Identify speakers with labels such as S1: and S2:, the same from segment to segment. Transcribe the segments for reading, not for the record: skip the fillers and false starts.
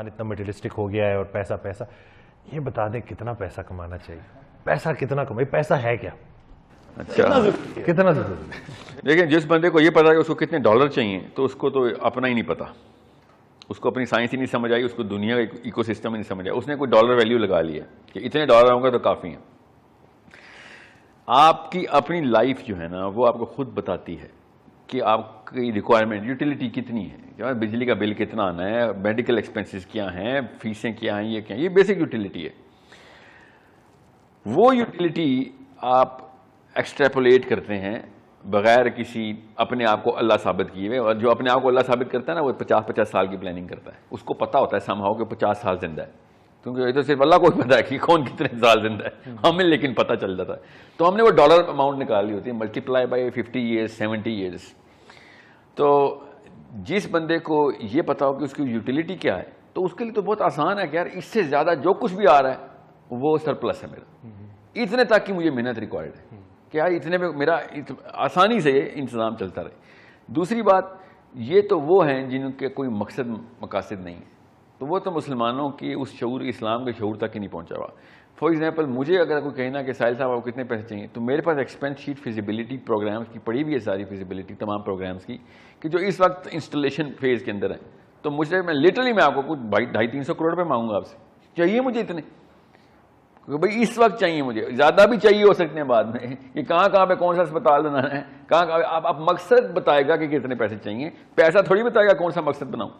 S1: انسان اتنا مٹیریلسٹک ہو گیا ہے اور پیسہ پیسہ. یہ بتا دیں کتنا پیسہ کمانا چاہیے, پیسہ کتنا کمائے, پیسہ ہے کیا,
S2: اچھا
S1: کتنا ضروری ہے؟
S2: دیکھیں جس بندے کو یہ پتا ہے کہ اس کو کتنے ڈالر چاہیے تو اس کو تو اپنا ہی نہیں پتا, اس کو اپنی سائنس ہی نہیں سمجھ آئی, اس کو دنیا کا ایکو سسٹم ہی نہیں سمجھ آیا. اس نے کوئی ڈالر ویلیو لگا لیا کہ اتنے ڈالر ہوں گے تو کافی ہیں. آپ کی اپنی لائف جو ہے نا وہ آپ کو خود بتاتی ہے کہ آپ کی ریکوائرمنٹ یوٹیلیٹی کتنی ہے, بجلی کا بل کتنا آنا ہے, میڈیکل ایکسپینسز کیا ہیں, فیسیں کیا ہیں, یہ کیا ہیں, یہ بیسک یوٹیلیٹی ہے. وہ یوٹیلیٹی آپ ایکسٹریپولیٹ کرتے ہیں بغیر کسی اپنے آپ کو اللہ ثابت کیے ہوئے, اور جو اپنے آپ کو اللہ ثابت کرتا ہے نا وہ 50 سال کی پلاننگ کرتا ہے. اس کو پتا ہوتا ہے سمہاؤ کہ 50 سال زندہ ہے, کیونکہ یہ تو صرف اللہ کو پتا ہے کہ کون کتنے سال زندہ ہے, ہمیں لیکن پتہ چل جاتا ہے. تو ہم نے وہ ڈالر اماؤنٹ نکالی ہوتی ہے, ملٹیپلائی بائی 50 ایئرس 70 ایئرس. تو جس بندے کو یہ پتا ہو کہ اس کی یوٹیلیٹی کیا ہے تو اس کے لیے تو بہت آسان ہے کہ یار اس سے زیادہ جو کچھ بھی آ رہا ہے وہ سرپلس ہے میرا, اتنے تک کی مجھے محنت ریکوائرڈ ہے کہ یار اتنے میں میرا آسانی سے انتظام چلتا رہے. دوسری بات یہ تو وہ ہیں جن کے کوئی مقصد مقاصد نہیں ہے, تو وہ تو مسلمانوں کی اس شعور اسلام کے شعور تک ہی نہیں پہنچا ہوا. فار ایگزامپل مجھے اگر کوئی کہنا کہ ساحل صاحب آپ کو کتنے پیسے چاہیے, تو میرے پاس ایکسپینس شیٹ فیزیبلٹی پروگرامس کی پڑی ہوئی ہے, ساری فیزیبلٹی تمام پروگرامس کی, کہ جو اس وقت انسٹالیشن فیز کے اندر ہیں. تو مجھے میں لٹرلی میں آپ کو کچھ 250-300 کروڑ روپے مانگوں گا آپ سے, چاہیے مجھے اتنے, کیونکہ بھائی اس وقت چاہیے, مجھے زیادہ بھی چاہیے ہو سکتے ہیں بعد میں, یہ کہاں پہ کون سا اسپتال بنانا ہے, کہاں آپ مقصد بتائے گا کہ کتنے پیسے چاہیے, پیسہ تھوڑی بتائے گا کون سا مقصد بناؤں.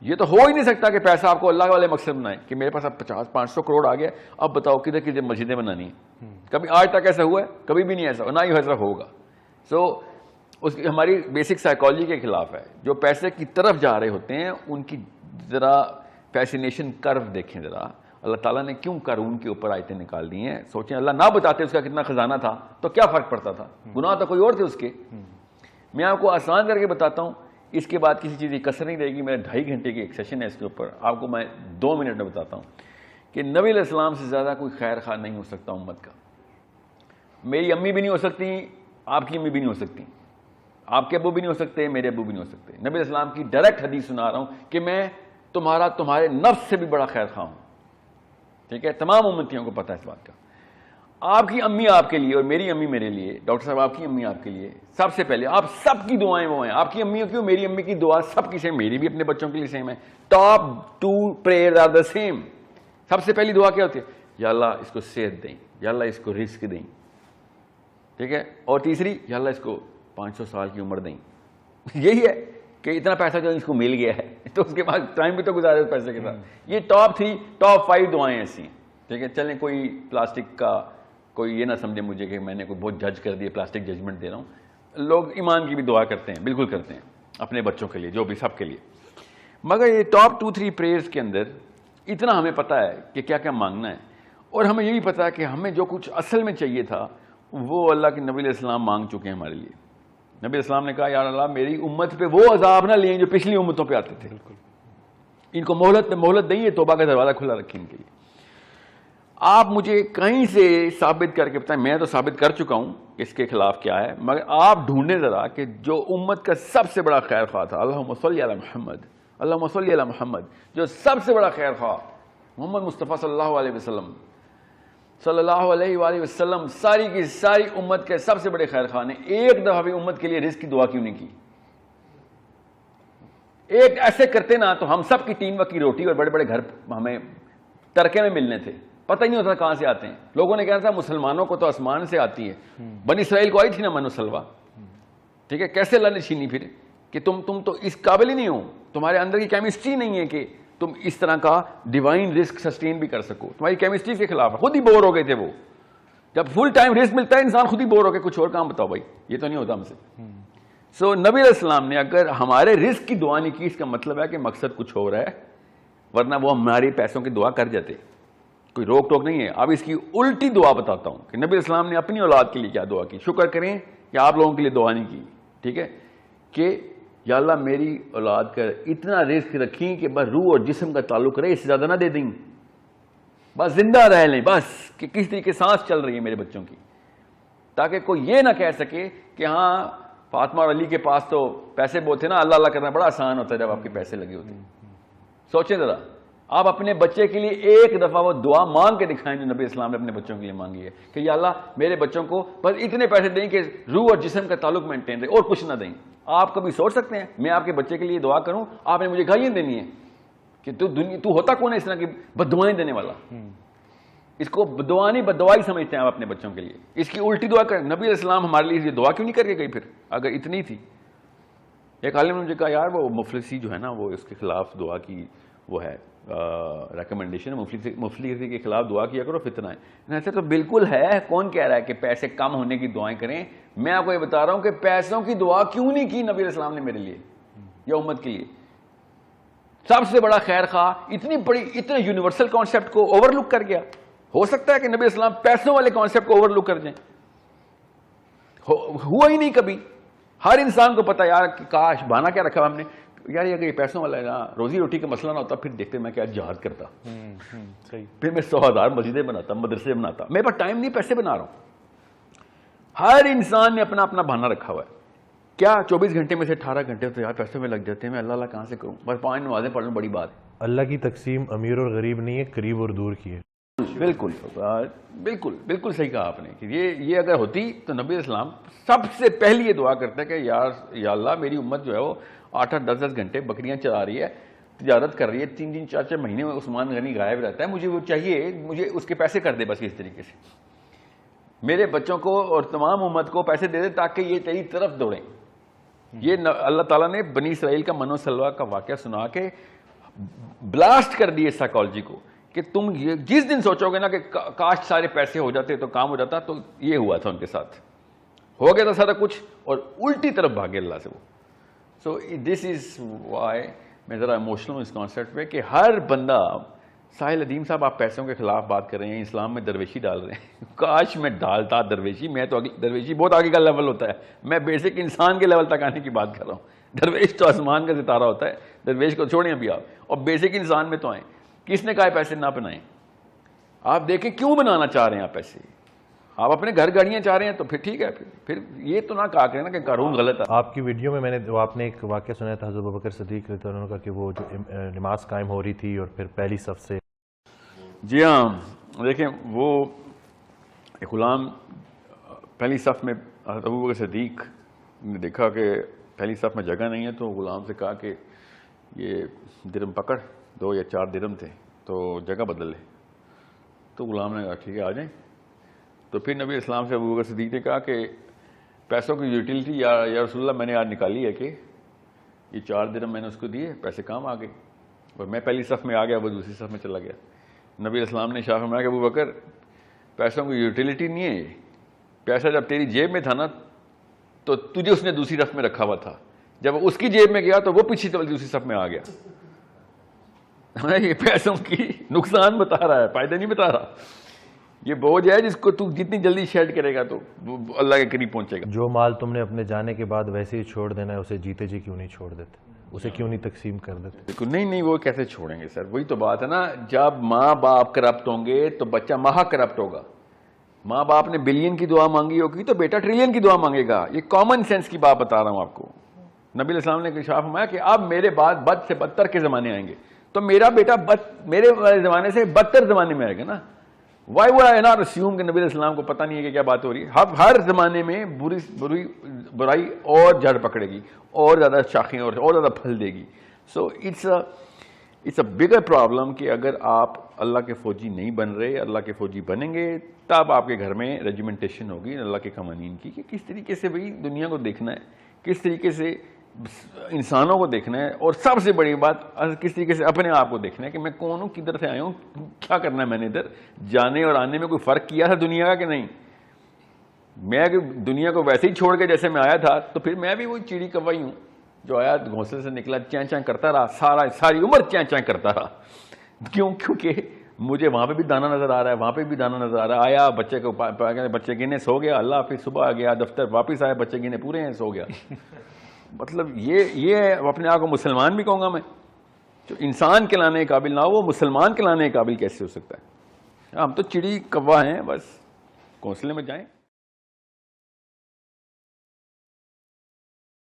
S2: یہ تو ہو ہی نہیں سکتا کہ پیسہ آپ کو اللہ والے مقصد بنائے کہ میرے پاس اب 50-500 کروڑ آ گیا, اب بتاؤ کدھر کدھر مسجدیں بنانی ہیں. کبھی آج تک ایسا ہوا ہے؟ کبھی بھی نہیں ایسا, نہ ہی ایسا ہوگا. سو اس کی ہماری بیسک سائیکالوجی کے خلاف ہے. جو پیسے کی طرف جا رہے ہوتے ہیں ان کی ذرا فیسینیشن کرو دیکھیں ذرا, اللہ تعالیٰ نے کیوں قارون کے اوپر آیتیں نکال دی ہیں. سوچیں اللہ نہ بتاتے اس کا کتنا خزانہ تھا تو کیا فرق پڑتا تھا, گناہ تو کوئی اور تھے اس کے. میں آپ کو آسان کر کے بتاتا ہوں, اس کے بعد کسی چیز کی کسر نہیں رہے گی. میرا 2.5 گھنٹے کی ایک سیشن ہے اس کے اوپر, آپ کو میں 2 منٹ میں بتاتا ہوں کہ نبی علیہ السلام سے زیادہ کوئی خیر خواہ نہیں ہو سکتا امت کا. میری امی بھی نہیں ہو سکتی, آپ کی امی بھی نہیں ہو سکتی, آپ کے ابو بھی نہیں ہو سکتے, میرے ابو بھی نہیں ہو سکتے. نبی علیہ السلام کی ڈائریکٹ حدیث سنا رہا ہوں کہ میں تمہارے نفس سے بھی بڑا خیر خواہ ہوں. ٹھیک ہے, تمام امتیوں کو پتہ ہے اس بات کا. آپ کی امی آپ کے لیے اور میری امی میرے لیے, ڈاکٹر صاحب آپ کی امی آپ کے لیے, سب سے پہلے آپ سب کی دعائیں وہ ہیں. آپ کی امیوں کی اور میری امی کی دعا سب کی سیم, میری بھی اپنے بچوں کے لیے سیم ہے. Top 2 prayer are the same. سب سے پہلی دعا کیا ہوتی ہے؟ یا اللہ اس کو صحت دیں, یا اللہ اس کو رزق دیں. ٹھیک ہے, اور تیسری یا اللہ اس کو 500 سال کی عمر دیں. یہی ہے کہ اتنا پیسہ جو اس کو مل گیا ہے تو اس کے بعد ٹائم بھی تو گزارے اس پیسے کے ساتھ. یہ ٹاپ 3 ٹاپ 5 دعائیں ایسی ہیں. ٹھیک ہے, چلیں کوئی پلاسٹک کا کوئی یہ نہ سمجھے مجھے کہ میں نے کوئی بہت جج کر دیا, پلاسٹک ججمنٹ دے رہا ہوں. لوگ ایمان کی بھی دعا کرتے ہیں, بالکل کرتے ہیں, اپنے بچوں کے لیے, جو بھی سب کے لیے. مگر یہ ٹاپ 2-3 پریئرز کے اندر اتنا ہمیں پتہ ہے کہ کیا کیا مانگنا ہے, اور ہمیں یہ بھی پتہ ہے کہ ہمیں جو کچھ اصل میں چاہیے تھا وہ اللہ کے نبی علیہ السلام مانگ چکے ہیں ہمارے لیے. نبی علیہ السلام نے کہا یا اللہ میری امت پہ وہ عذاب نہ لیں جو پچھلی امتوں پہ آتے تھے, ان کو مہلت پہ مہلت دیں, یہ توبہ کا دروازہ کھلا رکھیں ان کے لیے. آپ مجھے کہیں سے ثابت کر کے بتائیں, میں تو ثابت کر چکا ہوں اس کے خلاف کیا ہے, مگر آپ ڈھونڈیں ذرا کہ جو امت کا سب سے بڑا خیر خواہ تھا, اللہم صلی علی محمد, اللہم صلی علی محمد, جو سب سے بڑا خیر خواہ محمد مصطفیٰ صلی اللہ علیہ وسلم, صلی اللہ علیہ وآلہ وسلم, ساری کی ساری امت کے سب سے بڑے خیر خواہ نے ایک دفعہ بھی امت کے لیے رزق کی دعا کیوں نہیں کی؟ ایک ایسے کرتے نا تو ہم سب کی 3 وقت کی روٹی اور بڑے بڑے گھر ہمیں ترکے میں ملنے تھے, پتہ ہی نہیں ہوتا کہاں سے آتے ہیں. لوگوں نے کہا تھا مسلمانوں کو تو آسمان سے آتی ہے, بنی اسرائیل کو آئی تھی نا من و سلوہ. ٹھیک ہے, کیسے اللہ نے چھینی پھر کہ تم تو اس قابل ہی نہیں ہو, تمہارے اندر کی کیمسٹری نہیں ہے کہ تم اس طرح کا ڈیوائن رزق سسٹین بھی کر سکو. تمہاری کیمسٹری کے خلاف ہے, خود ہی بور ہو گئے تھے وہ. جب فل ٹائم رزق ملتا ہے انسان خود ہی بور ہو کے کچھ اور کام بتاؤ بھائی, یہ تو نہیں ہوتا ہم سے. سو نبی علیہ السلام نے اگر ہمارے رزق کی دعا نہیں کی, اس کا مطلب ہے کہ مقصد کچھ ہو رہا ہے, ورنہ وہ ہماری پیسوں کی دعا کر جاتے, کوئی روک ٹوک نہیں ہے. اب اس کی الٹی دعا بتاتا ہوں کہ نبی علیہ السلام نے اپنی اولاد کے لیے کیا دعا کی. شکر کریں کہ آپ لوگوں کے لیے دعا نہیں کی. ٹھیک ہے, کہ یا اللہ میری اولاد کا اتنا رزق رکھیں کہ بس روح اور جسم کا تعلق رہے, اس سے زیادہ نہ دے دیں, بس زندہ رہ لیں, بس کہ کس طریقے سانس چل رہی ہے میرے بچوں کی, تاکہ کوئی یہ نہ کہہ سکے کہ ہاں فاطمہ اور علی کے پاس تو پیسے بہت تھے نا, اللہ اللہ کرنا بڑا آسان ہوتا ہے جب آپ کے پیسے لگے ہوتے ہیں. سوچیں ذرا, آپ اپنے بچے کے لیے ایک دفعہ وہ دعا مانگ کے دکھائیں جو نبی اسلام نے اپنے بچوں کے لیے مانگی ہے کہ یا اللہ میرے بچوں کو بس اتنے پیسے دیں کہ روح اور جسم کا تعلق مینٹین رہے اور کچھ نہ دیں. آپ کبھی سوچ سکتے ہیں میں آپ کے بچے کے لیے دعا کروں, آپ نے مجھے گالیاں دینی ہے کہ تو ہوتا کون ہے اس طرح کی بد دعائیں دینے والا؟ اس کو دعا نہیں بد دعائی سمجھتے ہیں آپ اپنے بچوں کے لیے. اس کی الٹی دعا کریں. نبی اسلام ہمارے لیے یہ دعا کیوں نہیں کر کے گئی پھر اگر اتنی تھی؟ ایک عالم نے مجھے کہا یار وہ مفلسی جو ہے نا وہ اس کے خلاف دعا کی وہ ہے ریکمنڈیشن, مفلسی کے خلاف دعا کیا کرو فتنہ ہے. ایسا تو بالکل ہے, کون کہہ رہا ہے کہ پیسے کم ہونے کی دعائیں کریں؟ میں آپ کو یہ بتا رہا ہوں کہ پیسوں کی دعا کیوں نہیں کی نبی اسلام نے میرے لیے یا امت کے لیے. سب سے بڑا خیر خواہ اتنے یونیورسل کانسیپٹ کو اوور لک کر گیا. ہو سکتا ہے کہ نبی اسلام پیسوں والے کانسیپٹ کو اوور لک کر دیں؟ ہوا ہی نہیں کبھی. ہر انسان کو پتا یار کہ کاش بہانہ کیا رکھا ہم نے یار اگر یہ پیسوں والا ہے نا روزی روٹی کا مسئلہ نہ ہوتا پھر دیکھتے میں کیا جہاد کرتا, پھر میں 100,000 مسجدیں بناتا, مدرسے بناتا. میرے پاس ٹائم نہیں, پیسے بنا رہا ہوں. ہر انسان نے اپنا اپنا بہانہ رکھا ہوا ہے. کیا 24 گھنٹے میں سے 18 گھنٹے تو یار پیسوں میں لگ جاتے ہیں, میں اللہ کہاں سے کروں, بس 5 نمازیں پڑھ لوں بڑی بات.
S1: اللہ کی تقسیم امیر اور غریب نہیں ہے, قریب اور دور کی ہے.
S2: بالکل بالکل بالکل صحیح کہا آپ نے کہ یہ اگر ہوتی تو نبی اسلام سب سے پہلی یہ دعا کرتا ہے کہ یا اللہ میری امت جو ہے وہ 8-8 10-10 گھنٹے بکریاں چلا رہی ہے, تجارت کر رہی ہے, 3 4 مہینے میں عثمان غنی غائب رہتا ہے, مجھے وہ چاہیے, مجھے اس کے پیسے کر دے بس اس طریقے سے. میرے بچوں کو اور تمام امت کو پیسے دے دے تاکہ یہ تیری طرف دوڑیں. یہ اللہ تعالیٰ نے بنی اسرائیل کا منو سلوا کا واقعہ سنا کے بلاسٹ کر دیے سائیکالوجی کو کہ تم جس دن سوچو گے نا کہ کاش سارے پیسے ہو جاتے تو کام ہو جاتا, تو یہ ہوا تھا ان کے ساتھ, ہو گیا تھا سارا کچھ اور الٹی طرف بھاگے اللہ سے وہ. سو دس از وائی میں ذرا ایموشنل ہوں اس کانسیپٹ پہ کہ ہر بندہ, ساحل ادیم صاحب آپ پیسوں کے خلاف بات کر رہے ہیں, اسلام میں درویشی ڈال رہے ہیں. کاش میں ڈالتا درویشی, میں تو درویشی بہت آگے کا لیول ہوتا ہے, میں بیسک انسان کے لیول تک آنے کی بات کر رہا ہوں. درویش تو آسمان کا ستارہ ہوتا ہے, درویش کو چھوڑیں ابھی آپ, اور بیسک انسان میں تو آئیں. کس نے کہا پیسے نہ بنائیں؟ آپ دیکھیں کیوں بنانا چاہ رہے ہیں آپ پیسے. آپ اپنے گھر گاڑیاں چاہ رہے ہیں تو پھر ٹھیک ہے, پھر یہ تو نہ کہا کریں نا کہ قارون غلط ہے.
S1: آپ کی ویڈیو میں نے آپ نے ایک واقعہ سنایا تھا حضرت ابوبکر صدیق رضی اللہ عنہ کا کہ وہ جو نماز قائم ہو رہی تھی اور پھر پہلی صف سے.
S2: جی ہاں, دیکھیں وہ ایک غلام پہلی صف میں, حضرت ابوبکر صدیق نے دیکھا کہ پہلی صف میں جگہ نہیں ہے, تو غلام سے کہا کہ یہ درم پکڑ, 2 یا 4 درم تھے تو جگہ بدل لے. تو غلام نے کہا ٹھیک ہے آ جائیں. تو پھر نبی اسلام سے ابوبکر صدیق نے کہا کہ پیسوں کی یوٹیلیٹی یا رسول اللہ میں نے آج نکالی ہے کہ یہ 4 درم میں نے اس کو دیے, پیسے کام آ گئے, اور میں پہلی صف میں آ گیا, وہ دوسری صف میں چلا گیا. نبی اسلام نے شاہ فرمایا کہ ابوبکر پیسوں کی یوٹیلیٹی نہیں ہے, پیسہ جب تیری جیب میں تھا نا تو تجھے اس نے دوسری صف میں رکھا ہوا تھا, جب اس کی جیب میں گیا تو وہ پیچھے دوسری صف میں آ گیا. یہ پیسوں کی نقصان بتا رہا ہے, فائدہ نہیں بتا رہا. یہ بوجھ ہے جس کو تو جتنی جلدی شیڈ کرے گا تو اللہ کے قریب پہنچے گا.
S1: جو مال تم نے اپنے جانے کے بعد ویسے ہی چھوڑ دینا ہے, اسے جیتے جی کیوں نہیں چھوڑ دیتے, اسے کیوں نہیں تقسیم کر دیتے؟
S2: نہیں وہ کیسے چھوڑیں گے سر, وہی تو بات ہے نا. جب ماں باپ کرپٹ ہوں گے تو بچہ مہا کرپٹ ہوگا. ماں باپ نے بلین کی دعا مانگی ہوگی تو بیٹا ٹریلین کی دعا مانگے گا. یہ کامن سینس کی بات بتا رہا ہوں آپ کو. نبی علیہ السلام نے ارشاد فرمایا کہ اب میرے بعد بد سے بدتر کے زمانے آئیں گے, تو میرا بیٹا میرے زمانے سے بدتر زمانے میں آئے گا نا. Y would I not assume کہ نبی علیہ السلام کو پتہ نہیں ہے کہ کیا بات ہو رہی ہے. ہر زمانے میں برائی اور جڑ پکڑے گی, اور زیادہ شاخیں اور زیادہ پھل دے گی. So it's a bigger problem کہ اگر آپ اللہ کے فوجی نہیں بن رہے, اللہ کے فوجی بنیں گے تب آپ کے گھر میں ریجیمنٹیشن ہوگی اللہ کے قوانین کی, کہ کس طریقے سے بھائی دنیا کو دیکھنا ہے, کس طریقے سے انسانوں کو دیکھنا ہے, اور سب سے بڑی بات کس طریقے سے اپنے آپ کو دیکھنا ہے کہ میں کون ہوں, کدھر سے آیا ہوں, کیا کرنا ہے میں نے ادھر. جانے اور آنے میں کوئی فرق کیا تھا دنیا کا کہ نہیں؟ میں دنیا کو ویسے ہی چھوڑ کے جیسے میں آیا تھا تو پھر میں بھی وہی چڑی کوائی ہوں جو آیا گھونسلے سے نکلا, چیں چیں کرتا رہا, ساری عمر چیں چیں کرتا رہا. کیوں؟ کیونکہ مجھے وہاں پہ بھی دانا نظر آ رہا ہے, وہاں پہ بھی دانا نظر آ رہا ہے. آیا بچے کو بچے گنے سو گیا, اللہ پھر صبح آ گیا دفتر, واپس آیا بچے گنے پورے ہیں, سو گیا. مطلب یہ اپنے آپ کو مسلمان بھی کہوں گا میں, جو انسان کہلانے کے قابل نہ ہو وہ مسلمان کہلانے کے قابل کیسے ہو سکتا ہے؟ ہم تو چڑی کوا ہیں, بس گھونسلے میں جائیں.